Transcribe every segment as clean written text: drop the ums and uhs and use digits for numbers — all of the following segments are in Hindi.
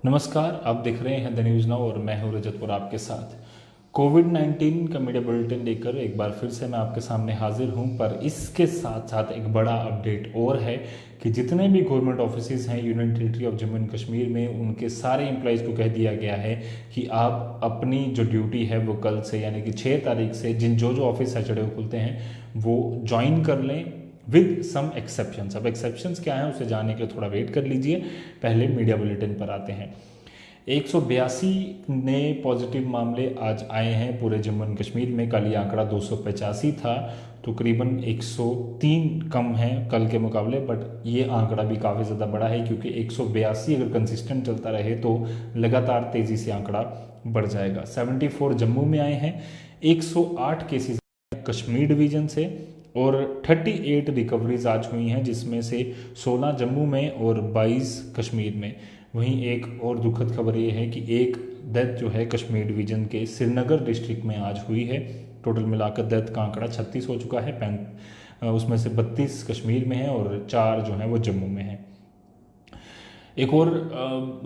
नमस्कार, आप देख रहे हैं द न्यूज़ नाउ और मैं हूं रजतपुर आपके साथ। कोविड-19 का मीडिया बुलेटिन लेकर एक बार फिर से मैं आपके सामने हाजिर हूं, पर इसके साथ साथ एक बड़ा अपडेट और है कि जितने भी गवर्नमेंट ऑफिसेज हैं union territory of Jammu and Kashmir में, उनके सारे एम्प्लॉयज़ को कह दिया गया है कि आप अपनी जो ड्यूटी है वो कल से यानी कि 6 तारीख से जो जो ऑफिस सैटरडे को खुलते हैं वो ज्वाइन कर लें विद सम एक्सेप्शंस। अब एक्सेप्शंस क्या है उसे जानने के लिए थोड़ा वेट कर लीजिए, पहले मीडिया बुलेटिन पर आते हैं। 182 नए पॉजिटिव मामले आज आए हैं पूरे जम्मू एंड कश्मीर में। कल ये आंकड़ा 285 था, तो करीबन 103 कम है कल के मुकाबले, बट ये आंकड़ा भी काफ़ी ज़्यादा बड़ा है क्योंकि 182 अगर कंसिस्टेंट चलता रहे तो लगातार तेज़ी से आंकड़ा बढ़ जाएगा। 74 जम्मू में आए हैं, 108 केसेस कश्मीर डिवीज़न से और 38 रिकवरीज आज हुई हैं, जिसमें से 16 जम्मू में और 22 कश्मीर में। वहीं एक और दुखद खबर ये है कि एक डेथ जो है कश्मीर डिवीज़न के श्रीनगर डिस्ट्रिक्ट में आज हुई है। टोटल मिलाकर डेथ का आंकड़ा 36 हो चुका है। उसमें से 32 कश्मीर में है और 4 जो है वो जम्मू में है। एक और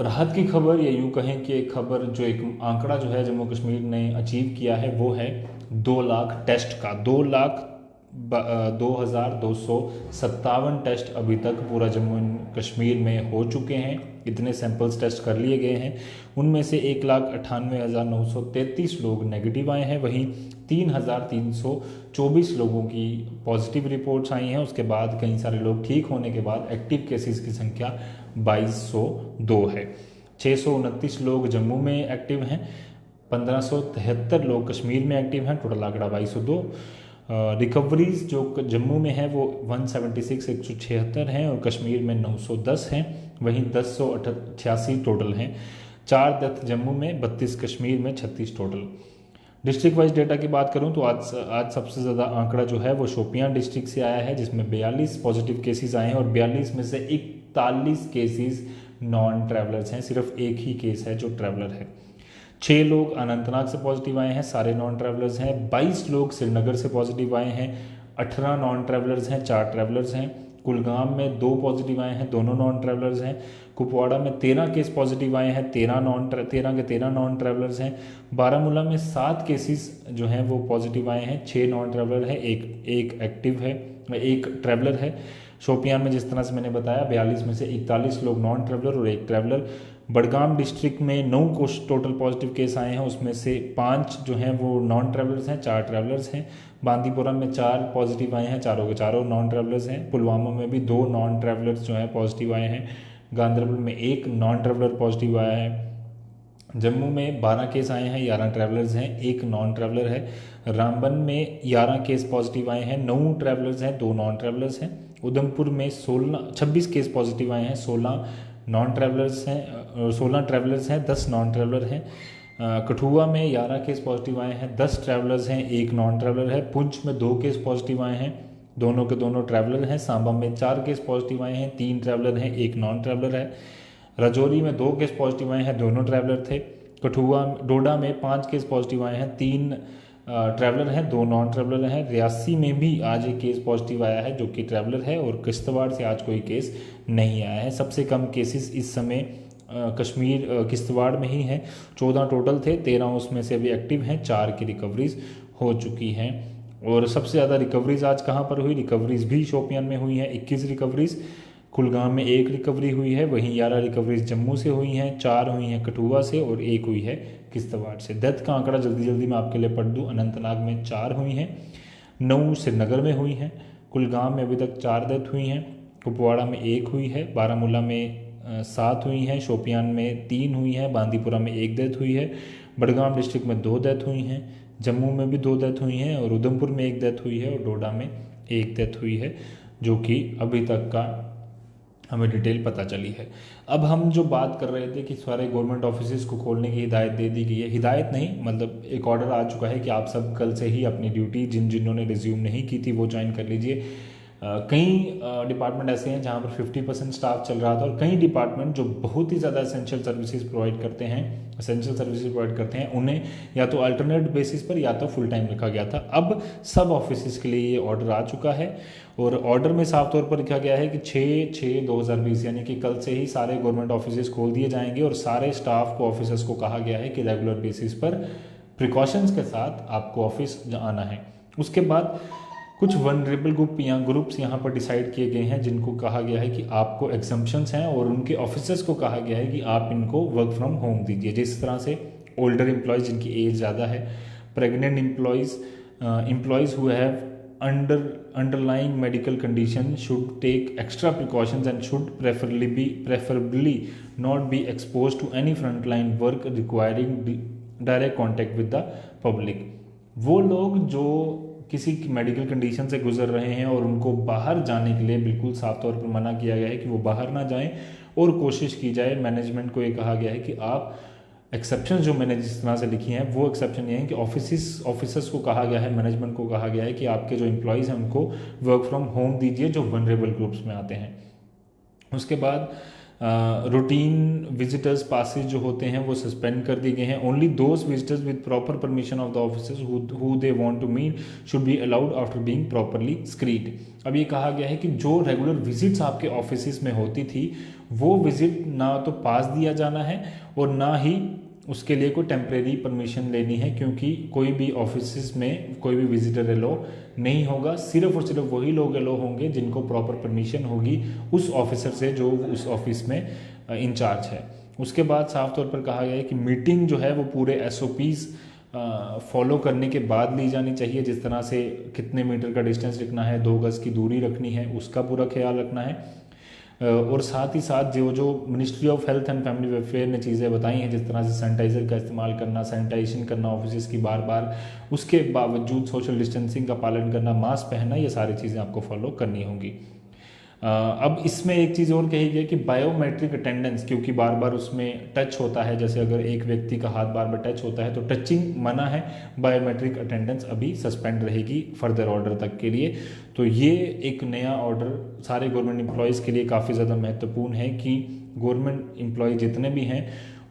राहत की खबर या यूँ कहें कि एक खबर जो एक आंकड़ा जो है जम्मू कश्मीर ने अचीव किया है वो है 2 लाख टेस्ट का। 2,257 टेस्ट अभी तक पूरा जम्मू एंड कश्मीर में हो चुके हैं। इतने सैंपल्स टेस्ट कर लिए गए हैं, उनमें से 1,98,933 लोग नेगेटिव आए हैं। वहीं 3,324 लोगों की पॉजिटिव रिपोर्ट्स आई हैं। उसके बाद कई सारे लोग ठीक होने के बाद एक्टिव केसेस की संख्या 2202 है। 629 लोग जम्मू में एक्टिव हैं, 1573 लोग कश्मीर में एक्टिव हैं, टोटल आंकड़ा 2202। रिकवरीज जो जम्मू में है वो 176 176 हैं और कश्मीर में 910 हैं। वहीं 1088 टोटल हैं। 4 डेथ जम्मू में, 32 कश्मीर में, 36 टोटल। डिस्ट्रिक्ट वाइज डेटा की बात करूं तो आज सबसे ज़्यादा आंकड़ा जो है वो शोपियां डिस्ट्रिक्ट से आया है, जिसमें 42 पॉजिटिव केसेस आए हैं और 42 में से 41 केसेस नॉन ट्रैवलर्स हैं। सिर्फ एक ही केस है जो ट्रैवलर है। 6 लोग अनंतनाग से पॉजिटिव आए हैं, सारे नॉन ट्रैवलर्स हैं। 22 लोग श्रीनगर से पॉजिटिव आए हैं, 18 नॉन ट्रैवलर्स हैं, 4 ट्रैवलर्स हैं। कुलगाम में 2 पॉजिटिव आए हैं, दोनों नॉन ट्रैवलर्स हैं। कुपवाड़ा में 13 केस पॉजिटिव आए हैं, 13 के 13 नॉन ट्रैवलर्स हैं। बारामूला में 7 केसेस जो हैं वो पॉजिटिव आए हैं, 6 नॉन ट्रैवलर हैं, एक एक्टिव है, एक ट्रैवलर है। शोपियान में जिस तरह से मैंने बताया 42 में से 41 लोग नॉन ट्रैवलर और एक ट्रैवलर। बडगाम डिस्ट्रिक्ट में 9 टोटल पॉजिटिव केस आए हैं, उसमें से 5 जो हैं वो नॉन ट्रैवलर्स हैं, 4 ट्रैवलर्स हैं। बांदीपुरा में 4 पॉजिटिव आए हैं, चारों के चारों नॉन ट्रैवलर्स हैं। पुलवामा में भी 2 नॉन ट्रैवलर्स जो हैं पॉजिटिव आए हैं। गांधरबल में 1 नॉन ट्रैवलर पॉजिटिव आया है। जम्मू में 12 केस आए हैं, 11 ट्रैवलर्स हैं, 1 नॉन ट्रैवलर है। रामबन में 11 केस पॉजिटिव आए हैं, 9 ट्रैवलर्स हैं, 2 नॉन ट्रैवलर्स हैं। उधमपुर में 26 केस पॉजिटिव आए हैं, 16 नॉन ट्रैवलर्स हैं, 16 ट्रैवलर्स हैं, 10 नॉन ट्रैवलर हैं। कठुआ में 11 केस पॉजिटिव आए हैं, 10 ट्रैवलर्स हैं, 1 नॉन ट्रैवलर है। पुंछ में 2 केस पॉजिटिव आए हैं, दोनों के दोनों ट्रैवलर हैं। सांबा में 4 केस पॉजिटिव आए हैं, 3 ट्रैवलर हैं, 1 नॉन ट्रैवलर है। राजौरी में 2 केस पॉजिटिव आए हैं, दोनों ट्रैवलर थे। डोडा में 5 केस पॉजिटिव आए हैं, 3 ट्रैवलर हैं, 2 नॉन ट्रैवलर हैं। रियासी में भी आज एक केस पॉजिटिव आया है जो कि ट्रैवलर है और किश्तवाड़ से आज कोई केस नहीं आया है। सबसे कम केसेस इस समय कश्मीर किश्तवाड़ में ही हैं, 14 टोटल थे, 13 उसमें से अभी एक्टिव हैं, 4 की रिकवरीज हो चुकी हैं। और सबसे ज़्यादा रिकवरीज आज कहाँ पर हुई? रिकवरीज भी शोपियान में हुई हैं, 21 रिकवरीज। कुलगाम में 1 रिकवरी हुई है, वहीं 11 रिकवरीज जम्मू से हुई हैं, 4 हुई हैं कठुआ से और 1 हुई है किश्तवाड़ से। डेथ का आंकड़ा जल्दी जल्दी मैं आपके लिए पढ़ दूँ। अनंतनाग में 4 हुई हैं, 9 श्रीनगर में हुई हैं, कुलगाम में अभी तक 4 डेथ हुई हैं, कुपवाड़ा में 1 हुई है, बारामूला में 7 हुई हैं, शोपियान में 3 हुई हैं, बांदीपुरा में 1 डेथ हुई है, बडगाम डिस्ट्रिक्ट में 2 डेथ हुई हैं, जम्मू में भी 2 डेथ हुई हैं और उधमपुर में 1 डेथ हुई है और डोडा में 1 डेथ हुई है, जो कि अभी तक का हमें डिटेल पता चली है। अब हम जो बात कर रहे थे कि सारे गवर्नमेंट ऑफिसेज को खोलने की हिदायत दे दी गई है, हिदायत नहीं मतलब एक ऑर्डर आ चुका है कि आप सब कल से ही अपनी ड्यूटी जिन्होंने रिज्यूम नहीं की थी वो ज्वाइन कर लीजिए। कई डिपार्टमेंट ऐसे हैं जहाँ पर 50% स्टाफ चल रहा था और कई डिपार्टमेंट जो बहुत ही ज़्यादा एसेंशियल सर्विसेज प्रोवाइड करते हैं उन्हें या तो अल्टरनेट बेसिस पर या तो फुल टाइम रखा गया था। अब सब ऑफिस के लिए ये ऑर्डर आ चुका है और ऑर्डर में साफ तौर पर लिखा गया है कि 6/6/2020 यानी कि कल से ही सारे गवर्नमेंट ऑफिस खोल दिए जाएंगे और सारे स्टाफ को ऑफिसर्स को कहा गया है कि रेगुलर बेसिस पर प्रिकॉशंस के साथ आपको ऑफिस आना है। उसके बाद कुछ वनरेबल ग्रुप्स यहाँ पर डिसाइड किए गए हैं जिनको कहा गया है कि आपको एग्जम्पशंस हैं और उनके ऑफिसर्स को कहा गया है कि आप इनको वर्क फ्रॉम होम दीजिए। जिस तरह से ओल्डर एम्प्लॉयज़ जिनकी एज ज़्यादा है, pregnant employees who have underlying medical condition should take extra precautions and should preferably not be exposed to any frontline work requiring direct contact with the public। वो लोग जो किसी मेडिकल कंडीशन से गुजर रहे हैं और उनको बाहर जाने के लिए बिल्कुल साफ तौर पर मना किया गया है कि वो बाहर ना जाएं और कोशिश की जाए। मैनेजमेंट को ये कहा गया है कि आप एक्सेप्शन जो मैंने जिस तरह से लिखी हैं वो एक्सेप्शन ये है कि ऑफिसर्स को कहा गया है, मैनेजमेंट को कहा गया है कि आपके जो एम्प्लॉयज़ हैं उनको वर्क फ्रॉम होम दीजिए जो वनरेबल ग्रुप्स में आते हैं। उसके बाद रूटीन विजिटर्स पासेज जो होते हैं वो सस्पेंड कर दिए गए हैं। Only those visitors with proper permission of the officers who they want to meet should be allowed after being properly screened. अब ये कहा गया है कि जो रेगुलर विजिट्स आपके ऑफिस में होती थी वो विजिट ना तो पास दिया जाना है और ना ही उसके लिए कोई टेम्परेरी परमिशन लेनी है, क्योंकि कोई भी ऑफिस में कोई भी विजिटर एलो नहीं होगा। सिर्फ और सिर्फ वही लोग एलो होंगे जिनको प्रॉपर परमिशन होगी उस ऑफिसर से जो उस ऑफिस में इंचार्ज है। उसके बाद साफ तौर पर कहा गया है कि मीटिंग जो है वो पूरे SOPs फॉलो करने के बाद ली जानी चाहिए। जिस तरह से कितने मीटर का डिस्टेंस रखना है, 2 गज की दूरी रखनी है, उसका पूरा ख्याल रखना है। और साथ ही साथ जो ministry of health and family welfare ने चीज़ें बताई हैं, जिस तरह से सैनिटाइज़र का इस्तेमाल करना, सैनिटाइजेशन करना ऑफिस की बार बार, उसके बावजूद सोशल डिस्टेंसिंग का पालन करना, मास्क पहनना, ये सारी चीज़ें आपको फॉलो करनी होंगी। अब इसमें एक चीज़ और कही गई कि बायोमेट्रिक अटेंडेंस, क्योंकि बार बार उसमें टच होता है, जैसे अगर एक व्यक्ति का हाथ बार बार टच होता है तो टचिंग मना है, बायोमेट्रिक अटेंडेंस अभी सस्पेंड रहेगी फर्दर ऑर्डर तक के लिए। तो ये एक नया ऑर्डर सारे गवर्नमेंट एम्प्लॉयज़ के लिए काफ़ी ज़्यादा महत्वपूर्ण है कि गवर्नमेंट एम्प्लॉय जितने भी हैं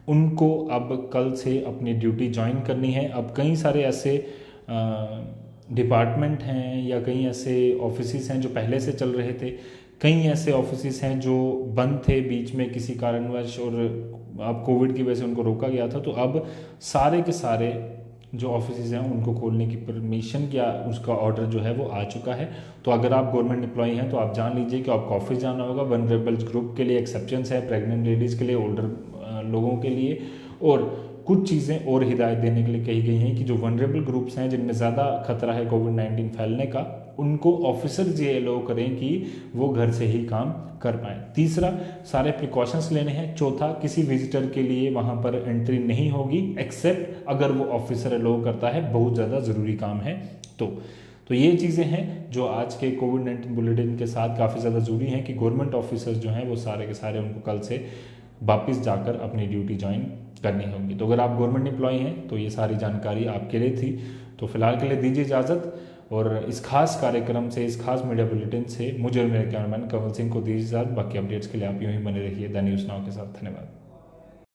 उनको अब कल से अपनी ड्यूटी ज्वाइन करनी है। अब कई सारे ऐसे डिपार्टमेंट हैं या कई ऐसे ऑफिस हैं जो पहले से चल रहे थे, कई ऐसे ऑफिस हैं जो बंद थे बीच में किसी कारणवश और अब कोविड की वजह से उनको रोका गया था। तो अब सारे के सारे जो ऑफिस हैं उनको खोलने की परमिशन या उसका ऑर्डर जो है वो आ चुका है। तो अगर आप गवर्नमेंट एम्प्लॉय हैं तो आप जान लीजिए कि आपको ऑफिस जाना होगा। वनरेबल ग्रुप के लिए एक्सेप्शंस है, प्रेग्नेंट लेडीज़ के लिए, ओल्डर लोगों के लिए, और कुछ चीज़ें और हिदायत देने के लिए कही गई हैं कि जो वनरेबल ग्रुप्स हैं जिनमें ज़्यादा खतरा है कोविड-19 फैलने का, उनको ऑफिसर ये अलाउ करें कि वो घर से ही काम कर पाएँ। तीसरा, सारे प्रिकॉशंस लेने हैं। चौथा, किसी विजिटर के लिए वहाँ पर एंट्री नहीं होगी एक्सेप्ट अगर वो ऑफिसर अलाउ करता है, बहुत ज़्यादा ज़रूरी काम है तो ये चीज़ें हैं जो आज के कोविड-19 बुलेटिन के साथ काफ़ी ज़्यादा ज़रूरी हैं कि गवर्नमेंट ऑफिसर्स जो हैं वो सारे के सारे उनको कल से वापस जाकर अपनी ड्यूटी ज्वाइन करनी होगी। तो अगर आप गवर्नमेंट एम्प्लॉय हैं तो ये सारी जानकारी आपके लिए थी। तो फिलहाल के लिए दीजिए इजाज़त और इस खास कार्यक्रम से, इस खास मीडिया बुलेटिन से मुझे और मेरे कैमरामैन कंवल सिंह को दीजिए इजाज़त। बाकी अपडेट्स के लिए आप यूँ ही बने रहिए द न्यूज़ नाउ के साथ। धन्यवाद।